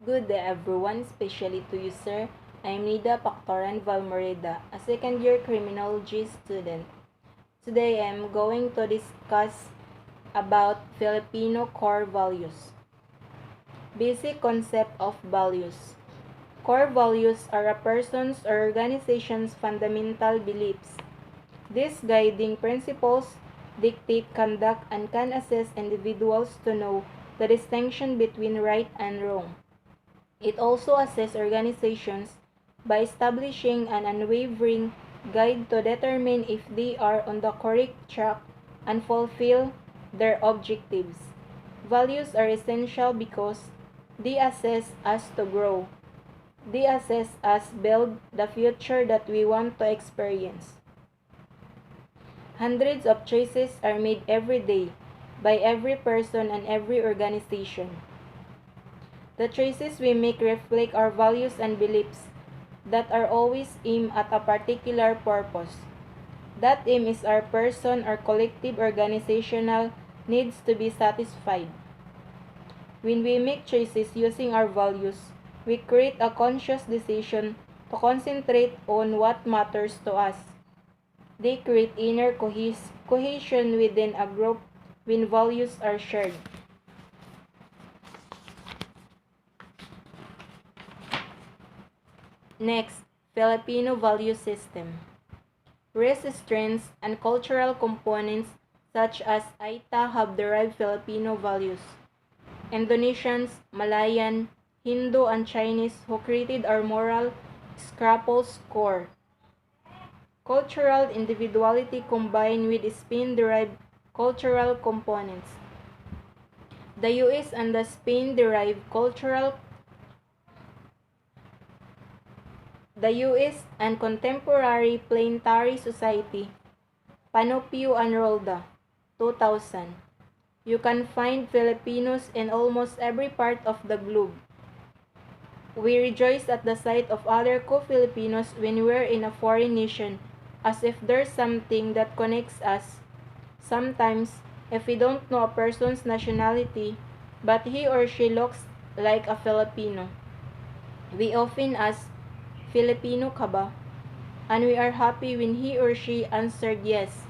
Good day everyone, especially to you sir. I am Nida Pactoran Valmoreda, a second-year criminology student. Today I am going to discuss about Filipino core values. Basic concept of values. Core values are a person's or organization's fundamental beliefs. These guiding principles dictate conduct and can assist individuals to know the distinction between right and wrong. It also assists organizations by establishing an unwavering guide to determine if they are on the correct track and fulfill their objectives. Values are essential because they assist us to grow. They assist us build the future that we want to experience. Hundreds of choices are made every day by every person and every organization. The choices we make reflect our values and beliefs that are always aimed at a particular purpose. That aim is our person or collective organizational needs to be satisfied. When we make choices using our values, we create a conscious decision to concentrate on what matters to us. They create inner cohesion within a group when values are shared. Next, Filipino value system. Race strengths and cultural components such as Aita have derived Filipino values. Indonesians, Malayan, Hindu, and Chinese who created our moral scruples core. Cultural individuality combined with Spain-derived cultural components. The US and the Spain-derived cultural The US and Contemporary Planetary Society, Panopio and Rolda, 2000. You can find Filipinos in almost every part of the globe. We rejoice at the sight of other co-Filipinos when we're in a foreign nation, as if there's something that connects us. Sometimes, if we don't know a person's nationality, but he or she looks like a Filipino, we often ask, Filipino ka ba? And we are happy when he or she answered yes.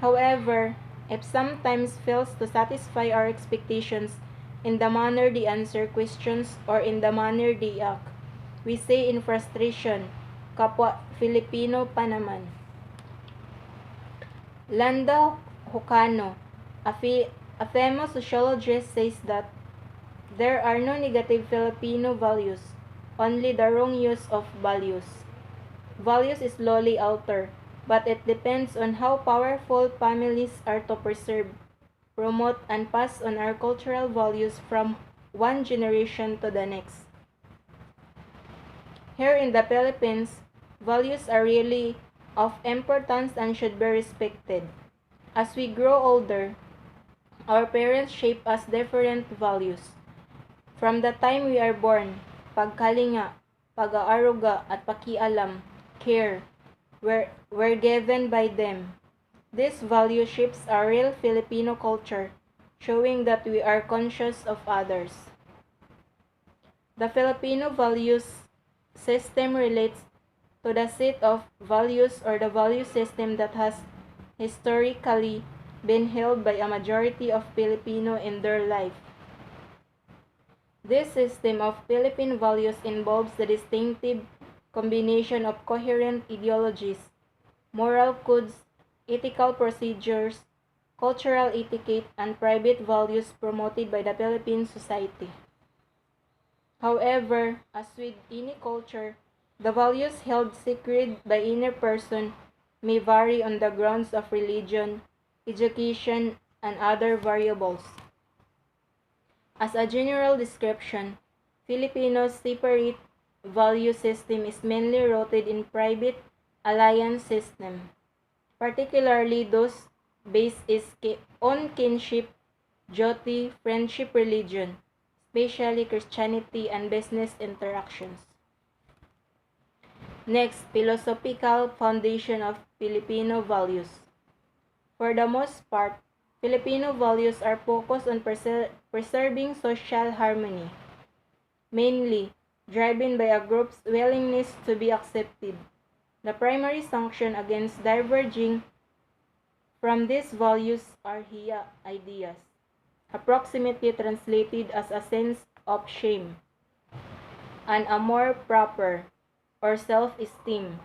However, if sometimes fails to satisfy our expectations in the manner they answer questions or in the manner they act, we say in frustration, kapwa Filipino pa naman. Landa Hocano, a famous sociologist, says that there are no negative Filipino values, only the wrong use of values. Values is slowly altered, but it depends on how powerful families are to preserve, promote, and pass on our cultural values from one generation to the next. Here in the Philippines, values are really of importance and should be respected. As we grow older, our parents shape us different values. From the time we are born, pagkalinga, pag-aaruga, at pakialam, care, were given by them. This value shapes our real Filipino culture, showing that we are conscious of others. The Filipino values system relates to the set of values or the value system that has historically been held by a majority of Filipino in their life. This system of Philippine values involves the distinctive combination of coherent ideologies, moral codes, ethical procedures, cultural etiquette, and private values promoted by the Philippine society. However, as with any culture, the values held sacred by any person may vary on the grounds of religion, education, and other variables. As a general description, Filipinos' separate value system is mainly rooted in private alliance system, particularly those based on kinship, duty, friendship, religion, especially Christianity and business interactions. Next, philosophical foundation of Filipino values. For the most part, Filipino values are focused on preserving social harmony. mainly driven by a group's willingness to be accepted. The primary sanction against diverging from these values are Hiya ideas, approximately translated as a sense of shame, and a more proper or self-esteem,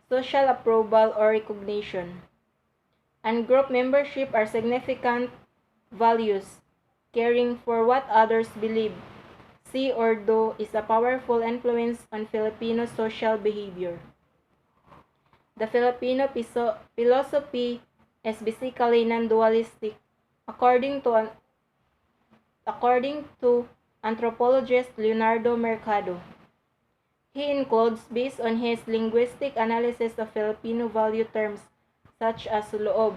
social approval or recognition, and group membership are significant values. Caring for what others believe, see or do is a powerful influence on Filipino social behavior. The Filipino philosophy is basically non-dualistic, according to anthropologist Leonardo Mercado. He includes, based on his linguistic analysis of Filipino value terms such as loob,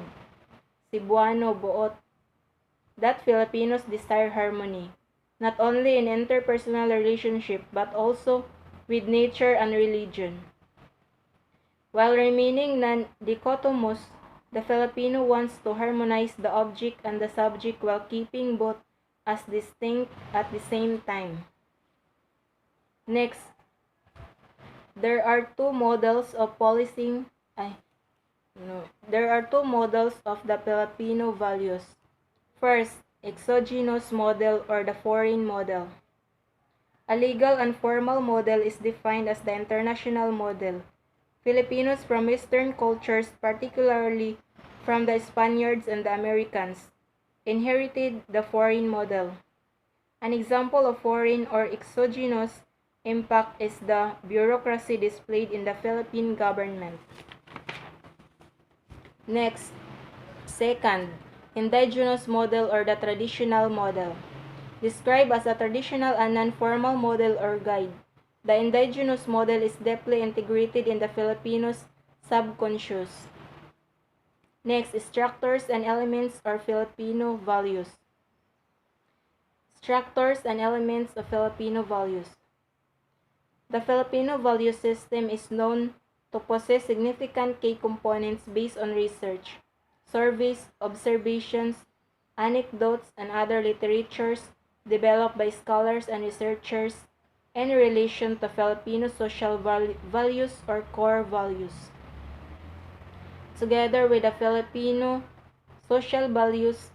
Cebuano, buot, that Filipinos desire harmony, not only in interpersonal relationship but also with nature and religion. While remaining non-dichotomous, the Filipino wants to harmonize the object and the subject while keeping both as distinct at the same time. Next, there are two models of policing. There are two models of the Filipino values. First, exogenous model or the foreign model. A legal and formal model is defined as the international model. Filipinos from Western cultures, particularly from the Spaniards and the Americans, inherited the foreign model. An example of foreign or exogenous impact is the bureaucracy displayed in the Philippine government. Next, second, indigenous model or the traditional model. Described as a traditional and non-formal model or guide, the indigenous model is deeply integrated in the Filipinos' subconscious. Next, structures and elements or Filipino values. Structures and elements of Filipino values. The Filipino value system is known to possess significant key components based on research, surveys, observations, anecdotes, and other literatures developed by scholars and researchers in relation to Filipino social values or core values. Together with the Filipino social values,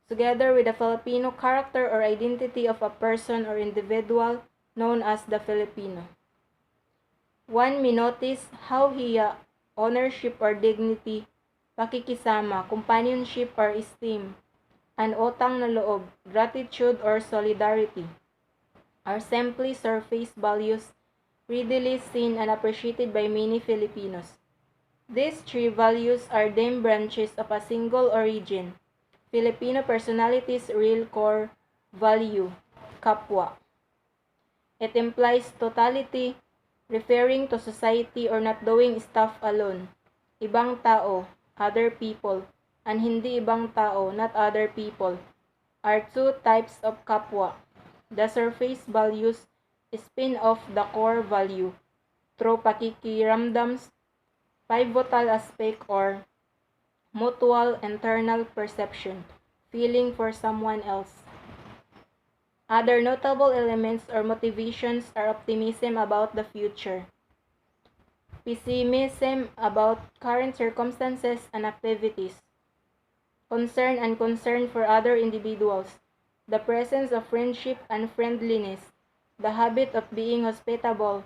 together with the Filipino character or identity of a person or individual known as the Filipino. One may notice how hiya, ownership or dignity, pakikisama, companionship or esteem, and utang na loob, gratitude or solidarity, are simply surface values readily seen and appreciated by many Filipinos. These three values are deemed branches of a single origin, Filipino personality's real core value, kapwa. It implies totality, referring to society or not doing stuff alone, ibang tao, other people, and hindi ibang tao, not other people, are two types of kapwa. The surface values spin off the core value through pakikiramdams, pivotal aspect or mutual internal perception, feeling for someone else. Other notable elements or motivations are optimism about the future, pessimism about current circumstances and activities, concern and concern for other individuals, the presence of friendship and friendliness, the habit of being hospitable,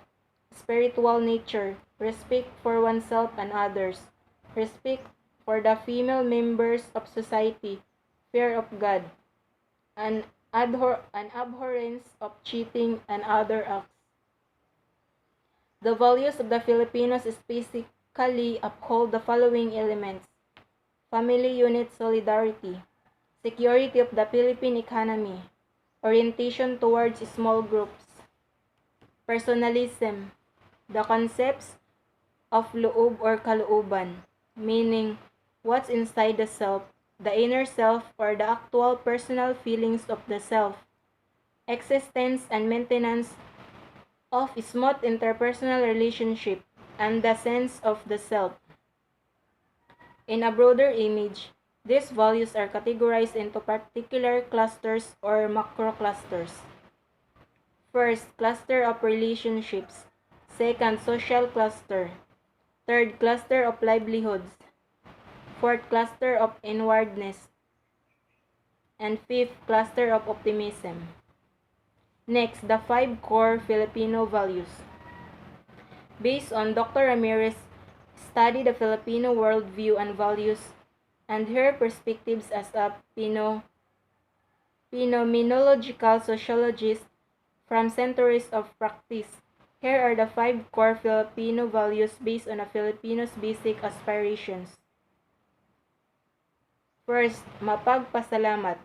spiritual nature, respect for oneself and others, respect for the female members of society, fear of God, and an abhorrence of cheating and other acts. The values of the Filipinos specifically uphold the following elements: family unit solidarity, security of the Philippine economy, orientation towards small groups, personalism, the concepts of loob or kalooban, meaning what's inside the self, the inner self or the actual personal feelings of the self, existence and maintenance of smooth interpersonal relationship, and the sense of the self. In a broader image, These values are categorized into particular clusters or macroclusters. First, cluster of relationships. Second, social cluster. Third, cluster of livelihoods. Fourth, cluster of inwardness. And fifth, cluster of optimism. Next, the 5 core Filipino values. Based on Dr. Ramirez's study the Filipino worldview and values and her perspectives as a phenomenological sociologist from centuries of practice, here are the 5 core Filipino values based on a Filipino's basic aspirations. First, mapagpasalamat.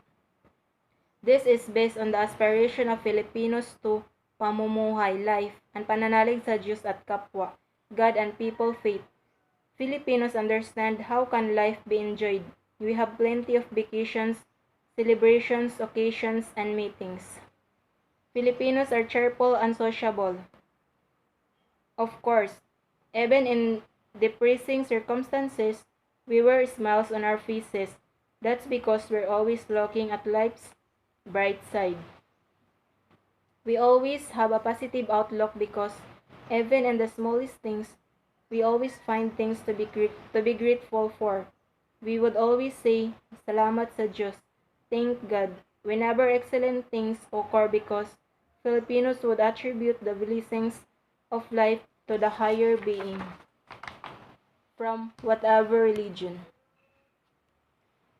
This is based on the aspiration of Filipinos to pamumuhay, life, and pananalig sa Diyos at kapwa, God and people faith. Filipinos understand how can life be enjoyed. We have plenty of vacations, celebrations, occasions, and meetings. Filipinos are cheerful and sociable. Of course, even in depressing circumstances, we wear smiles on our faces. That's because we're always looking at life's bright side. We always have a positive outlook because even in the smallest things, we always find things to be grateful for. We would always say, Salamat sa Diyos, thank God, whenever excellent things occur because Filipinos would attribute the blessings of life to the higher being from whatever religion.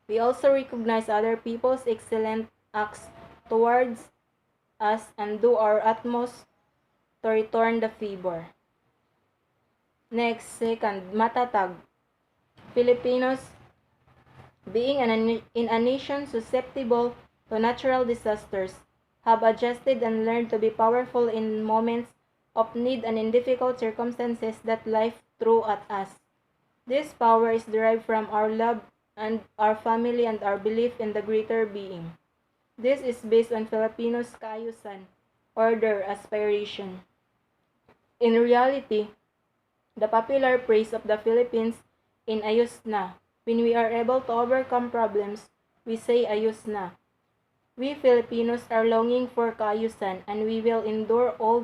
We also recognize other people's excellent acts towards us and do our utmost to return the favor. Next, second, matatag. Filipinos, being in a nation susceptible to natural disasters, have adjusted and learned to be powerful in moments of need and in difficult circumstances that life threw at us. This power is derived from our love and our family and our belief in the greater being. This is based on Filipinos' kaayusan, order, aspiration. In reality, the popular praise of the Philippines in ayos na. When we are able to overcome problems, we say ayos na. We Filipinos are longing for kaayusan and we will endure all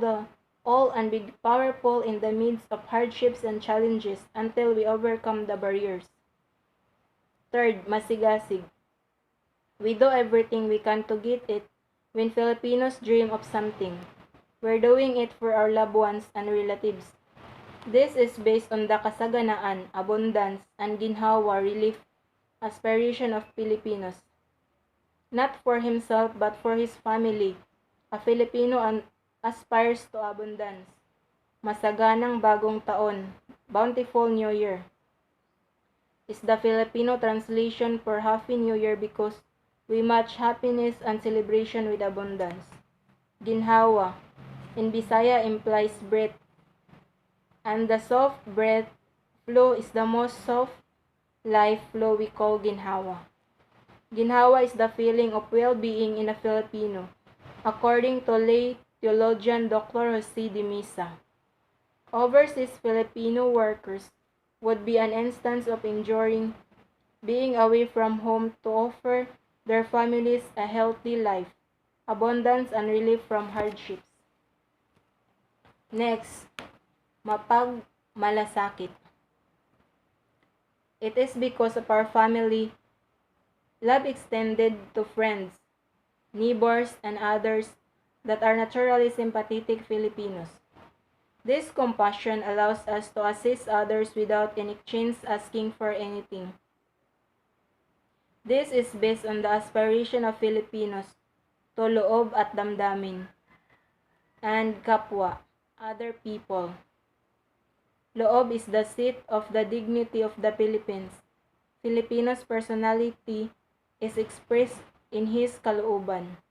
and be powerful in the midst of hardships and challenges until we overcome the barriers. Third, masigasig. We do everything we can to get it. When Filipinos dream of something, we're doing it for our loved ones and relatives. This is based on the kasaganaan, abundance, and ginhawa relief aspiration of Filipinos. Not for himself but for his family, a Filipino aspires to abundance, masaganang bagong taon, bountiful New Year. Is the Filipino translation for Happy New Year because we match happiness and celebration with abundance. Ginhawa, in Bisaya implies breath, and the soft breath flow is the most soft life flow we call ginhawa. Ginhawa is the feeling of well-being in a Filipino, according to lay theologian Dr. Jose de Misa. Overseas Filipino workers would be an instance of enduring being away from home to offer their families a healthy life, abundance, and relief from hardships. Next, mapagmalasakit. It is because of our family, love extended to friends, neighbors, and others that are naturally sympathetic Filipinos. This compassion allows us to assist others without in exchange asking for anything. This is based on the aspiration of Filipinos to loob at damdamin and kapwa, other people. Loob is the seat of the dignity of the Philippines. Filipinos' personality is expressed in his kalooban.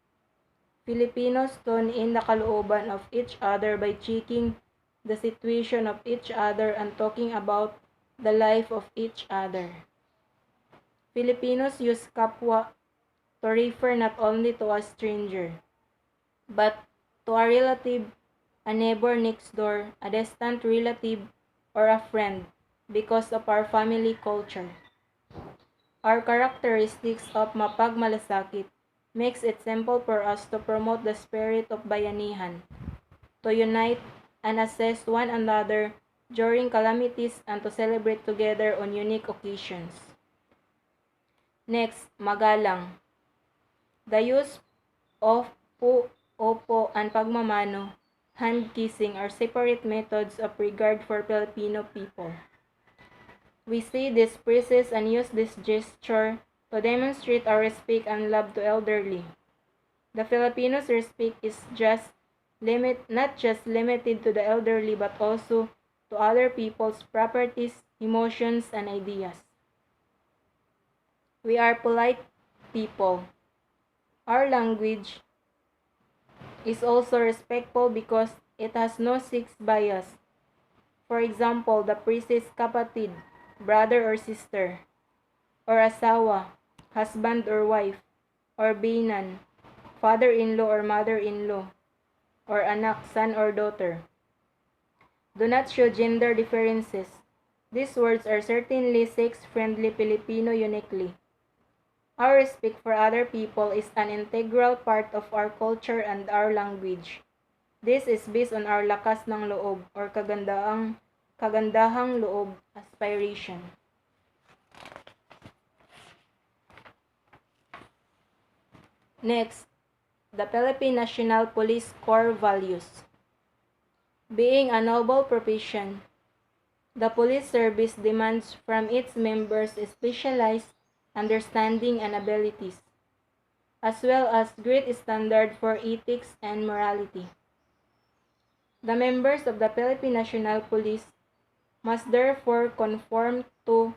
Filipinos tune in the kalooban of each other by checking the situation of each other and talking about the life of each other. Filipinos use kapwa to refer not only to a stranger, but to a relative, a neighbor next door, a distant relative, or a friend because of our family culture. our characteristics of mapagmalasakit makes it simple for us to promote the spirit of bayanihan, to unite and assist one another during calamities and to celebrate together on unique occasions. Next, magalang. The use of po, opo, and pagmamano, hand kissing are separate methods of regard for Filipino people. We see these phrases and use this gesture to demonstrate our respect and love to elderly. The Filipinos' respect is not just limited to the elderly but also to other people's properties, emotions, and ideas. We are polite people. Our language is also respectful because it has no sex bias. For example, the phrases kapatid, brother or sister, or asawa, husband or wife, or binan, father-in-law or mother-in-law, or anak, son or daughter, do not show gender differences. These words are certainly sex-friendly Filipino uniquely. Our respect for other people is an integral part of our culture and our language. This is based on our lakas ng loob or kagandahang loob aspiration. Next, the Philippine National Police core values. Being a noble profession, the police service demands from its members specialized understanding and abilities, as well as great standard for ethics and morality. The members of the Philippine National Police must therefore conform to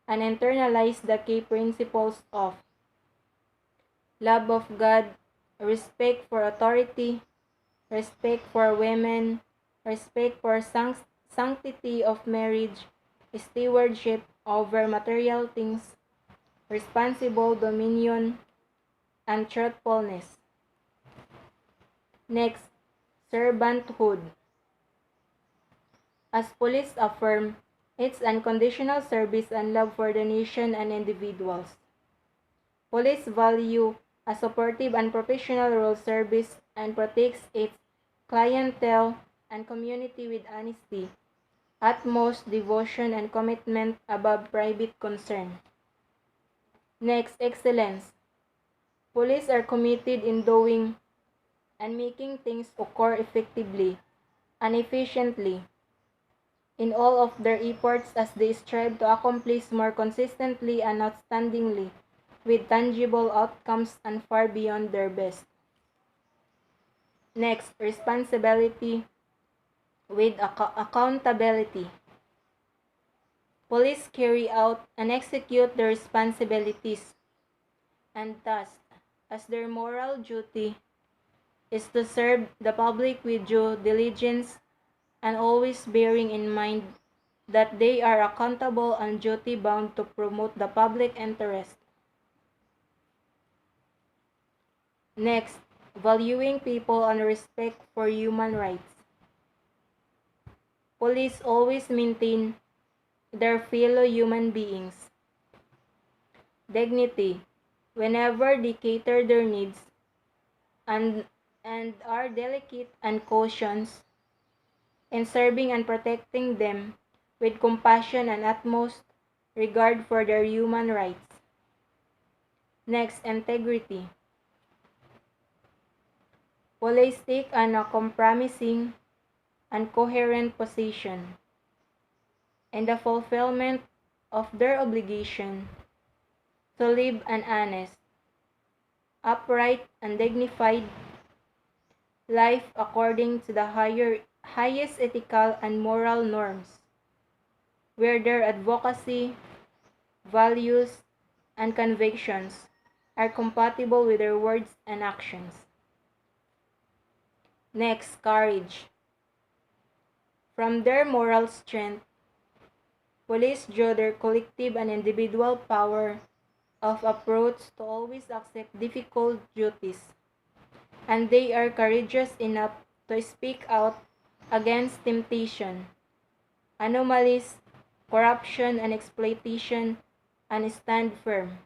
and internalize the key principles of love of God, respect for authority, respect for women, respect for sanctity of marriage, stewardship over material things, responsible dominion, and truthfulness. Next, servanthood. As police affirm, it's unconditional service and love for the nation and individuals. Police value a supportive and professional role service and protects its clientele and community with honesty, utmost devotion and commitment above private concern. Next, excellence. Police are committed in doing and making things occur effectively and efficiently in all of their efforts as they strive to accomplish more consistently and outstandingly with tangible outcomes and far beyond their best. Next, responsibility with accountability. Police carry out and execute their responsibilities and tasks as their moral duty is to serve the public with due diligence and always bearing in mind that they are accountable and duty-bound to promote the public interest. Next, valuing people and respect for human rights. Police always maintain their fellow human beings' dignity whenever they cater their needs and are delicate and cautious in serving and protecting them with compassion and utmost regard for their human rights. Next, integrity. Police take an uncompromising and coherent position in the fulfillment of their obligation to live an honest, upright, and dignified life according to the highest ethical and moral norms, where their advocacy, values, and convictions are compatible with their words and actions. Next, courage. From their moral strength, police draw their collective and individual power of approach to always accept difficult duties, and they are courageous enough to speak out against temptation, anomalies, corruption, and exploitation and stand firm.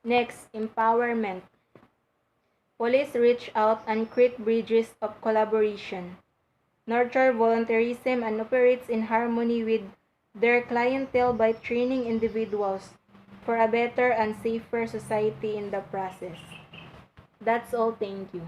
Next, empowerment. Police reach out and create bridges of collaboration, nurture volunteerism, and operates in harmony with their clientele by training individuals for a better and safer society in the process. That's all. Thank you.